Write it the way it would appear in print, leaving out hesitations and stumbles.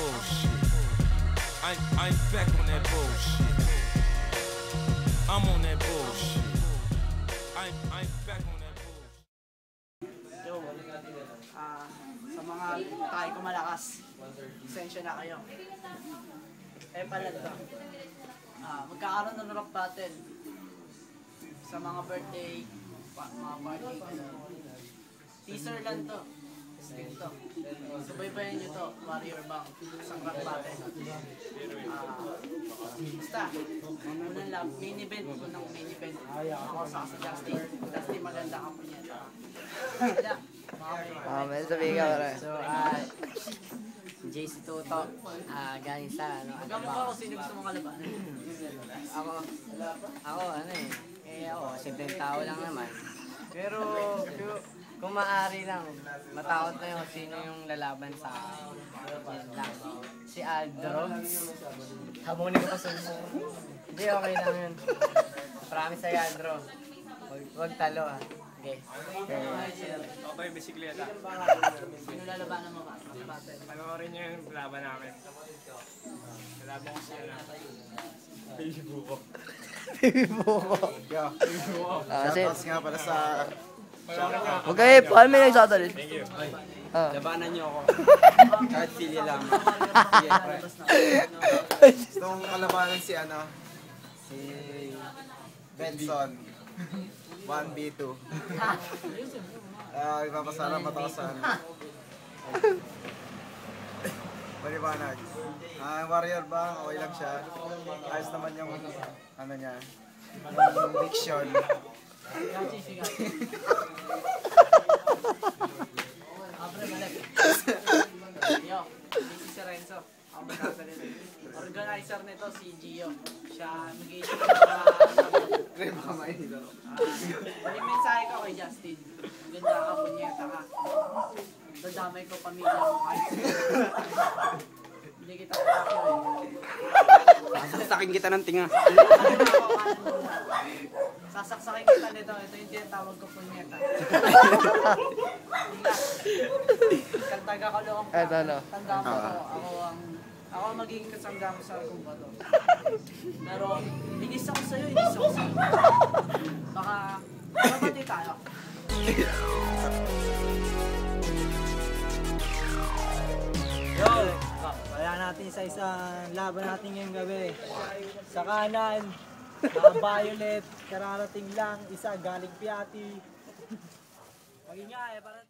bullshit. I'm back on that bullshit. I'm on that bullshit. I'm back on that bullshit. Yo, sa mga tayo ko malakas, sensya na kayo. Palad ba? Magkakaroon ng rap battle sa mga birthday, mga party. Teaser lang to. Stick to. Subaybayan nyo to, Warrior Bang, isang rap battle. Basta, unang lab, main event, unang main event. Ako sa Justin. Justin, maganda ka po niya. May sabihin ka pala. So, JC Toto, galing sa, Hanggang mo ako, sino gusto mong kalabanan? ako, ako, simpleng tao lang naman. Pero, kung maaari lang, matakot na yung sino yung lalaban sa lang. Si Aldro. Hamunin ko pa sa Hindi, okay lang yun. Promise sa'yo, Aldro. Huwag talo, ha. Okay. Okay, bisikleta. Sino lalabanan mo ba? Panoorin niyo yung laban namin. Laban ko siya na. Baby Buko. Baby Buko. Yo, Baby Buko. Shoutouts nga pala sa... Huwag kayo, paano may nagsasalit? Thank you. Labanan niyo ako. Kahit sili lang. Gusto kong kalabanan si Benson. 1v2. Ipapasalamat ako sa Maliwanag. Warrior Bang, okay lang siya. Ayos naman yung niya. Yung diction. Yo, this is si Renzo. Ako magkasalita. Organizer nito si Gio. Siya mag-i-issue yung mensahe ko kay Justin. Ganda ka, punyeta ka. Dadamay ko pamilya mo kahit. Hindi kita kakyo Sasakin kita ng tinga. Sasaksakin kita nito. Ito yung tinatawag ko punyeta. Kantaga ko loong ka. Tanda mo ko. Ako ang magiging kasangga mo sa kumpa to. Pero, inis ako sa'yo, inis ako sa'yo. Baka, mabati tayo. Yo! Wala natin sa isang laban natin ngayong gabi. Sa kanan, Violet, kararating lang, isa galing Piati. Mag-ingay, parang...